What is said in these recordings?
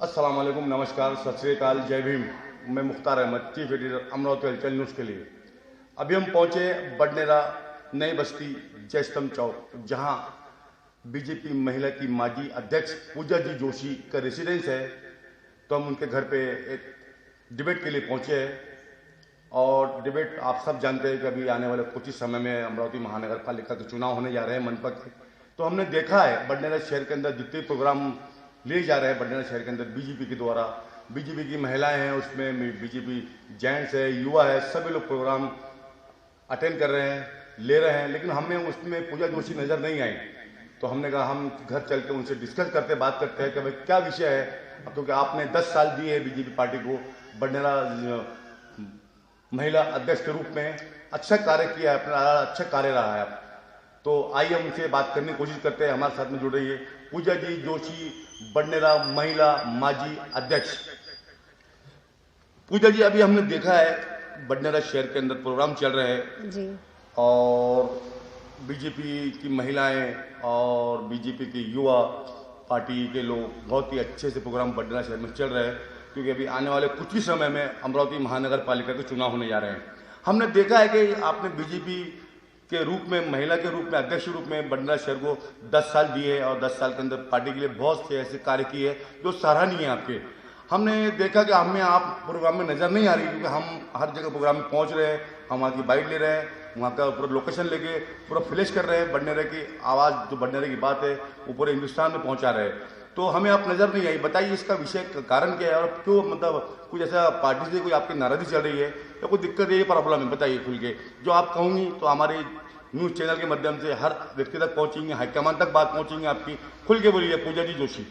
अस्सलाम वालेकुम, नमस्कार, सत श्री अकाल, जय भीम। मैं मुख्तार अहमद, चीफ एडिटर अमरावती हलचल न्यूज़ के लिए। अभी हम पहुंचे बडनेरा नई बस्ती जयस्तंभ चौक, जहां बीजेपी महिला की माजी अध्यक्ष पूजा जी जोशी का रेसिडेंस है। तो हम उनके घर पे एक डिबेट के लिए पहुंचे हैं। और डिबेट आप सब जानते हैं कि अभी आने वाले कुछ ही समय में अमरावती महानगर पालिका के चुनाव होने जा रहे हैं मनपा के। तो हमने देखा है बडनेरा शहर के अंदर जितने प्रोग्राम लिए जा रहे हैं बडनेरा शहर के अंदर बीजेपी के द्वारा, बीजेपी की महिलाएं हैं उसमें, बीजेपी जेंट्स है, युवा है, सभी लोग प्रोग्राम अटेंड कर रहे हैं, ले रहे हैं, लेकिन हमें उसमें पूजा जोशी नज़र नहीं आई। तो हमने कहा हम घर चल के उनसे डिस्कस करते, बात करते हैं कि भाई क्या विषय है, क्योंकि आपने 10 साल दिए है बीजेपी पार्टी को, बडनेरा महिला अध्यक्ष के रूप में अच्छा कार्य किया है, अपना अच्छा कार्य रहा है। तो आइए हम उनसे बात करने की कोशिश करते हैं। हमारे साथ में जुड़ रही है पूजा जी जोशी, बडनेरा महिला माजी अध्यक्ष। पूजा जी, अभी हमने देखा है बडनेरा शहर के अंदर प्रोग्राम चल रहे हैं जी, और बीजेपी की महिलाएं और बीजेपी के युवा पार्टी के लोग बहुत ही अच्छे से प्रोग्राम बडनेरा शहर में चल रहे हैं, क्योंकि अभी आने वाले कुछ ही समय में अमरावती महानगर पालिका के चुनाव होने जा रहे हैं। हमने देखा है कि आपने बीजेपी के रूप में, महिला के रूप में, अध्यक्ष के रूप में बडनेरा शहर को 10 साल दिए और 10 साल के अंदर पार्टी के लिए बहुत से ऐसे कार्य किए जो सराहनीय है आपके। हमने देखा कि हमें आप प्रोग्राम में नज़र नहीं आ रही, क्योंकि हम हर जगह प्रोग्राम में पहुंच रहे हैं, हम वहाँ की बाइट ले रहे हैं, वहाँ का पूरा लोकेशन लेके पूरा फ्लैश कर रहे हैं, बडनेरा की आवाज़, जो बडनेरा की बात है वो पूरे हिंदुस्तान में पहुँचा रहे हैं। तो हमें आप नज़र नहीं आई। बताइए इसका विषय कारण क्या है और क्यों, मतलब कुछ ऐसा पार्टी से कोई आपकी नाराज़गी चल रही है या कोई दिक्कत है, ये प्रॉब्लम है, बताइए खुल के। जो आप कहूँगी तो हमारे न्यूज़ चैनल के माध्यम से हर व्यक्ति तक पहुँचेंगे, हाईकमान तक बात पहुँचेंगे आपकी। खुल के बोलिए पूजा जी जोशी।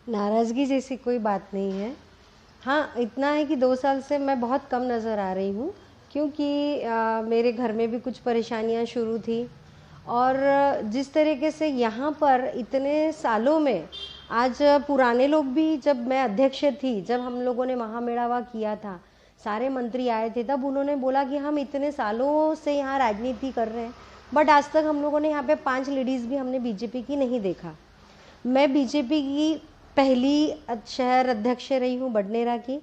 नाराज़गी जैसी कोई बात नहीं है। हाँ, इतना है कि 2 साल से मैं बहुत कम नज़र आ रही हूँ, क्योंकि मेरे घर में भी कुछ परेशानियाँ शुरू थी। और जिस तरीके से यहाँ पर इतने सालों में, आज पुराने लोग भी, जब मैं अध्यक्ष थी, जब हम लोगों ने महामेड़ावा किया था, सारे मंत्री आए थे, तब उन्होंने बोला कि हम इतने सालों से यहाँ राजनीति कर रहे हैं, बट आज तक हम लोगों ने यहाँ पे 5 लेडीज़ भी हमने बीजेपी की नहीं देखा। मैं बीजेपी की पहली शहर अध्यक्ष रही हूँ बडनेरा की।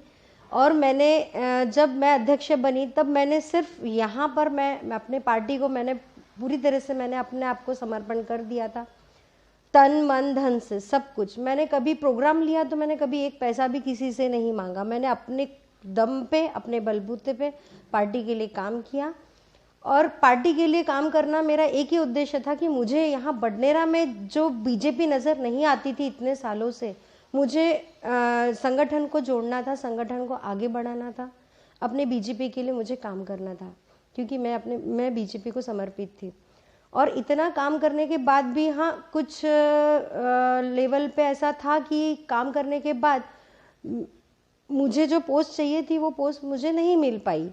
और मैंने जब मैं अध्यक्ष बनी तब मैंने सिर्फ यहाँ पर मैं अपने पार्टी को मैंने पूरी तरह से मैंने अपने आप को समर्पण कर दिया था, तन मन धन से सब कुछ। मैंने कभी प्रोग्राम लिया तो मैंने कभी एक पैसा भी किसी से नहीं मांगा। मैंने अपने दम पे, अपने बलबूते पे पार्टी के लिए काम किया। और पार्टी के लिए काम करना मेरा एक ही उद्देश्य था कि मुझे यहाँ बडनेरा में जो बीजेपी नज़र नहीं आती थी इतने सालों से, मुझे संगठन को जोड़ना था, संगठन को आगे बढ़ाना था, अपने बीजेपी के लिए मुझे काम करना था, क्योंकि मैं बीजेपी को समर्पित थी। और इतना काम करने के बाद भी हाँ, कुछ लेवल पे ऐसा था कि काम करने के बाद मुझे जो पोस्ट चाहिए थी वो पोस्ट मुझे नहीं मिल पाई,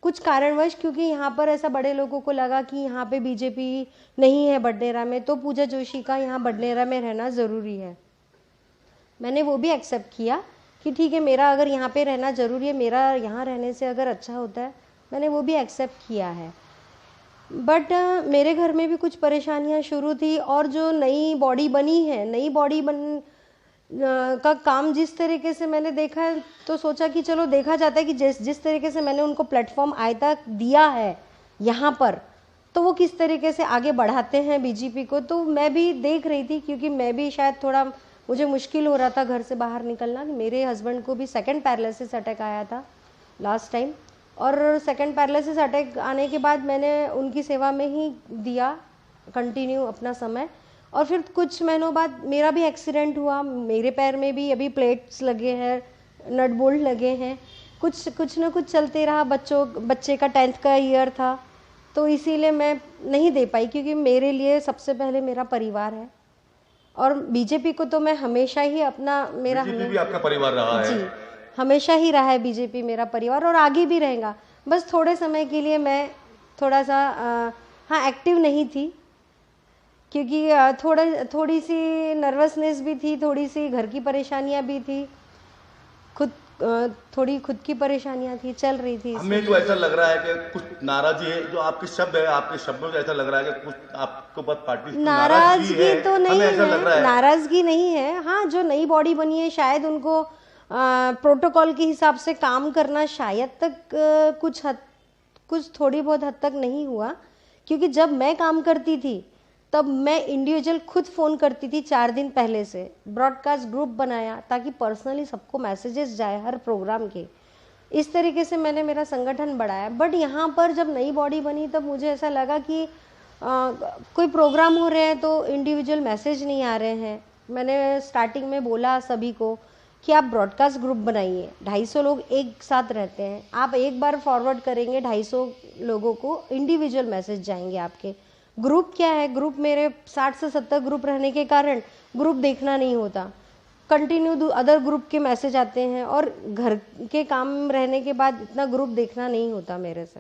कुछ कारणवश। क्योंकि यहाँ पर ऐसा बड़े लोगों को लगा कि यहाँ पे बीजेपी नहीं है बडनेरा में, तो पूजा जोशी का यहाँ बडनेरा में रहना ज़रूरी है। मैंने वो भी एक्सेप्ट किया कि ठीक है, मेरा अगर यहाँ पे रहना ज़रूरी है, मेरा यहाँ रहने से अगर अच्छा होता है, मैंने वो भी एक्सेप्ट किया है। बट मेरे घर में भी कुछ परेशानियाँ शुरू थी। और जो नई बॉडी बनी है, नई बॉडी का काम जिस तरीके से मैंने देखा है, तो सोचा कि चलो देखा जाता है कि जिस तरीके से मैंने उनको प्लेटफॉर्म आज तक दिया है यहाँ पर, तो वो किस तरीके से आगे बढ़ाते हैं बीजेपी को। तो मैं भी देख रही थी, क्योंकि मैं भी शायद थोड़ा मुझे मुश्किल हो रहा था घर से बाहर निकलना। मेरे हस्बैंड को भी 2nd पैरालिसिस अटैक आया था लास्ट टाइम, और 2nd पैरालिसिस अटैक आने के बाद मैंने उनकी सेवा में ही दिया कंटिन्यू अपना समय। और फिर कुछ महीनों बाद मेरा भी एक्सीडेंट हुआ, मेरे पैर में भी अभी प्लेट्स लगे हैं, नट बोल्ट लगे हैं, कुछ ना कुछ चलते रहा। बच्चे का 10th का ईयर था, तो इसीलिए मैं नहीं दे पाई, क्योंकि मेरे लिए सबसे पहले मेरा परिवार है। और बीजेपी को तो मैं हमेशा ही मेरा भी आपका परिवार रहा है। जी, हमेशा ही रहा है बीजेपी मेरा परिवार, और आगे भी रहेगा। बस थोड़े समय के लिए मैं थोड़ा सा हाँ एक्टिव नहीं थी, क्योंकि थोड़ी सी नर्वसनेस भी थी, थोड़ी सी घर की परेशानियां भी थी, खुद थोड़ी खुद की परेशानियां थी, चल रही थी। हमें तो ऐसा लग रहा है कि कुछ नाराजगी है, जो आपके शब्द है, आपके शब्दों से ऐसा लग रहा है कि कुछ आपके ऊपर पार्टी की नाराजगी नाराजगी है, तो नहीं हमें ऐसा लग रहा है, है। नाराजगी नहीं है। हाँ, जो नई बॉडी बनी है शायद उनको प्रोटोकॉल के हिसाब से काम करना शायद तक कुछ थोड़ी बहुत हद तक नहीं हुआ, क्योंकि जब मैं काम करती थी तब मैं इंडिविजुअल खुद फ़ोन करती थी 4 दिन पहले से, ब्रॉडकास्ट ग्रुप बनाया ताकि पर्सनली सबको मैसेजेस जाए हर प्रोग्राम के। इस तरीके से मैंने मेरा संगठन बढ़ाया। बट यहाँ पर जब नई बॉडी बनी तब मुझे ऐसा लगा कि कोई प्रोग्राम हो रहे हैं तो इंडिविजुअल मैसेज नहीं आ रहे हैं। मैंने स्टार्टिंग में बोला सभी को कि आप ब्रॉडकास्ट ग्रुप बनाइए, 250 लोग एक साथ रहते हैं, आप एक बार फॉरवर्ड करेंगे 250 लोगों को इंडिविजुअल मैसेज जाएंगे आपके। ग्रुप क्या है, ग्रुप मेरे 60 से 70 ग्रुप रहने के कारण ग्रुप देखना नहीं होता, कंटिन्यू अदर ग्रुप के मैसेज आते हैं और घर के काम रहने के बाद इतना ग्रुप देखना नहीं होता मेरे से।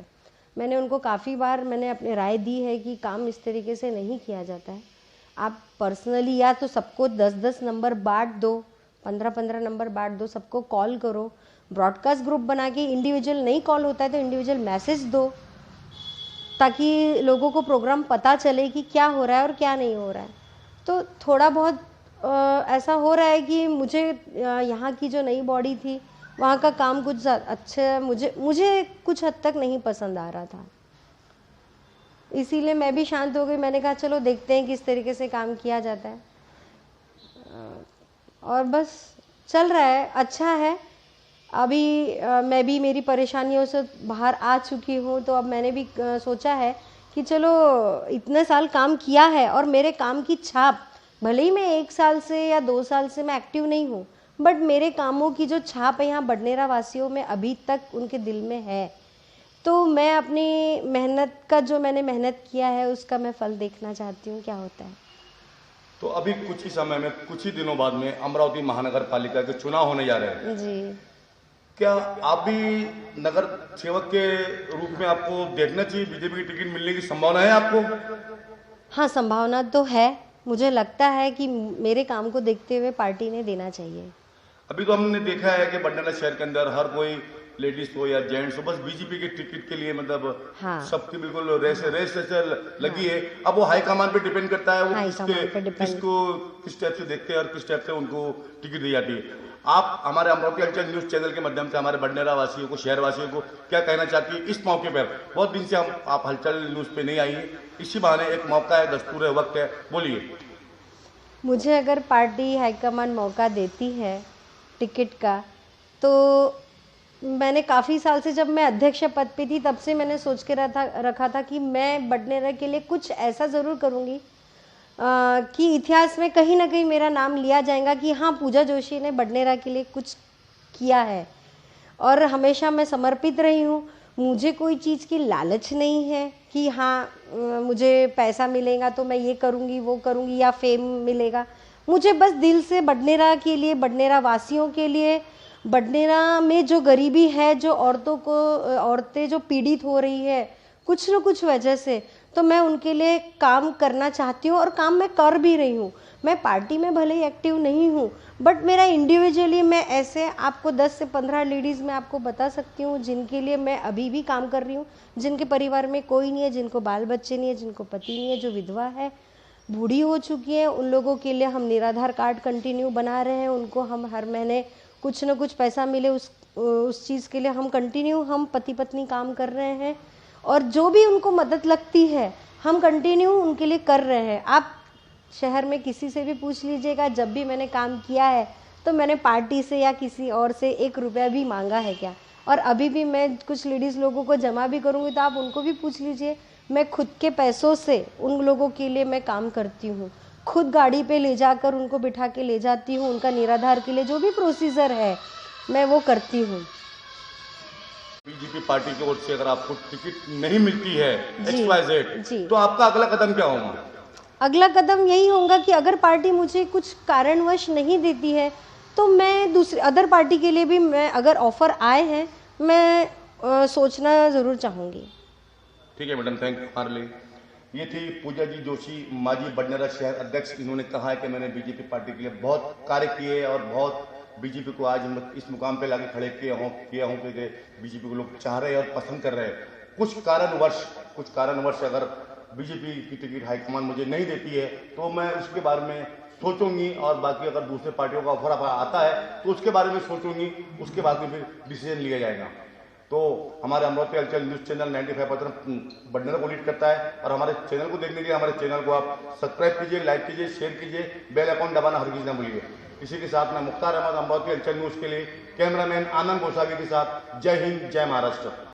मैंने उनको काफ़ी बार मैंने अपनी राय दी है कि काम इस तरीके से नहीं किया जाता है। आप पर्सनली या तो सबको 10-10 नंबर बांट दो, 15-15 नंबर बांट दो, सबको कॉल करो, ब्रॉडकास्ट ग्रुप बना के इंडिविजुअल नहीं कॉल होता है तो इंडिविजुअल मैसेज दो, ताकि लोगों को प्रोग्राम पता चले कि क्या हो रहा है और क्या नहीं हो रहा है। तो थोड़ा बहुत ऐसा हो रहा है कि मुझे यहाँ की जो नई बॉडी थी वहाँ का काम कुछ अच्छा मुझे कुछ हद तक नहीं पसंद आ रहा था, इसीलिए मैं भी शांत हो गई। मैंने कहा चलो देखते हैं किस तरीके से काम किया जाता है, और बस चल रहा है, अच्छा है। अभी मैं भी मेरी परेशानियों से बाहर आ चुकी हूँ, तो अब मैंने भी सोचा है कि चलो इतने साल काम किया है और मेरे काम की छाप, भले ही मैं 1 साल से या 2 साल से मैं एक्टिव नहीं हूँ, बट मेरे कामों की जो छाप है यहाँ बडनेरा वासियों में अभी तक उनके दिल में है। तो मैं अपनी मेहनत का, जो मैंने मेहनत किया है उसका मैं फल देखना चाहती हूँ क्या होता है। तो अभी कुछ ही समय में, कुछ ही दिनों बाद में अमरावती महानगर पालिका के चुनाव होने जा रहे हैं जी। क्या आप भी नगर सेवक के रूप में आपको देखना चाहिए, बीजेपी की टिकट मिलने की संभावना है आपको? हाँ, संभावना तो है। मुझे लगता है कि मेरे काम को देखते हुए पार्टी ने देना चाहिए। अभी तो हमने देखा है कि बडनेरा शहर के अंदर हर कोई लेडीज हो या जेंट्स हो, बस बीजेपी के टिकट के लिए मतलब हाँ। सबकी बिल्कुल रेस लगी है। अब वो हाईकमान पे डिपेंड करता है, वो किसको किस टाइप से देखते हैं और किस टाइप से उनको टिकट दी जाती है। आप हमारे अमरावती हलचल न्यूज चैनल के माध्यम से हमारे बडनेरा वासियों को, शहर वासियों को क्या कहना चाहती है इस मौके पर? बहुत दिन से आप हलचल न्यूज पे नहीं आई है, इसी बहाने एक मौका है, दस्तूर है, वक्त है, बोलिए। मुझे अगर पार्टी हाईकमान मौका देती है टिकट का, तो मैंने काफ़ी साल से, जब मैं अध्यक्ष पद पे थी तब से मैंने सोच के रखा था कि मैं बडनेरा के लिए कुछ ऐसा ज़रूर करूँगी कि इतिहास में कहीं ना कहीं मेरा नाम लिया जाएगा कि हाँ, पूजा जोशी ने बडनेरा के लिए कुछ किया है। और हमेशा मैं समर्पित रही हूँ। मुझे कोई चीज़ की लालच नहीं है कि हाँ मुझे पैसा मिलेगा तो मैं ये करूँगी वो करूँगी या फेम मिलेगा। मुझे बस दिल से बडनेरा के लिए, बडनेरा वासियों के लिए, बडनेरा में जो गरीबी है, जो औरतें जो पीड़ित हो रही है कुछ न कुछ वजह से, तो मैं उनके लिए काम करना चाहती हूँ और काम मैं कर भी रही हूँ। मैं पार्टी में भले ही एक्टिव नहीं हूँ, बट मेरा इंडिविजुअली मैं ऐसे आपको 10 से 15 लेडीज़ मैं आपको बता सकती हूँ जिनके लिए मैं अभी भी काम कर रही हूँ, जिनके परिवार में कोई नहीं है, जिनको बाल बच्चे नहीं है, जिनको पति नहीं है, जो विधवा है, बूढ़ी हो चुकी है, उन लोगों के लिए हम निराधार कार्ड कंटिन्यू बना रहे हैं। उनको हम हर महीने कुछ न कुछ पैसा मिले उस चीज़ के लिए हम कंटिन्यू, हम पति पत्नी काम कर रहे हैं। और जो भी उनको मदद लगती है हम कंटिन्यू उनके लिए कर रहे हैं। आप शहर में किसी से भी पूछ लीजिएगा, जब भी मैंने काम किया है तो मैंने पार्टी से या किसी और से 1 रुपया भी मांगा है क्या? और अभी भी मैं कुछ लेडीज़ लोगों को जमा भी करूँगी तो आप उनको भी पूछ लीजिए। मैं खुद के पैसों से उन लोगों के लिए मैं काम करती हूँ, खुद गाड़ी पे ले जाकर उनको बिठा के ले जाती हूँ, उनका निराधार के लिए जो भी प्रोसीजर है मैं वो करती हूँ। बीजेपी पार्टी की ओर से अगर आपको टिकट नहीं मिलती है जी, तो आपका अगला कदम क्या होगा? अगला कदम यही होगा कि अगर पार्टी मुझे कुछ कारणवश नहीं देती है तो मैं दूसरी अदर पार्टी के लिए भी, मैं अगर ऑफर आए हैं मैं सोचना ज़रूर चाहूँगी। ठीक है मैडम, थैंक यू हमारे लिए। ये थी पूजा जी जोशी, माजी बडनेरा शहर अध्यक्ष। इन्होंने कहा है कि मैंने बीजेपी पार्टी के लिए बहुत कार्य किए और बहुत बीजेपी को आज हम इस मुकाम पे लाके खड़े किया हूँ कि बीजेपी को लोग चाह रहे हैं और पसंद कर रहे हैं। कुछ कारणवश अगर बीजेपी की टिकट हाईकमान मुझे नहीं देती है तो मैं उसके बारे में सोचूंगी, और बाकी अगर दूसरे पार्टियों का ऑफर आता है तो उसके बारे में सोचूंगी, उसके बाद में फिर डिसीजन लिया जाएगा। तो हमारे अमरावती हलचल न्यूज़ चैनल 95% बढ़ने को लीड करता है, और हमारे चैनल को देखने के लिए हमारे चैनल को आप सब्सक्राइब कीजिए, लाइक कीजिए, शेयर कीजिए, बेल आइकॉन दबाना हरगिज़ ना भूलिए। इसी के साथ मैं मुख्तार अहमद, अमरावती हलचल न्यूज़ के लिए कैमरामैन आनंद गोसावी के साथ, जय हिंद, जय महाराष्ट्र।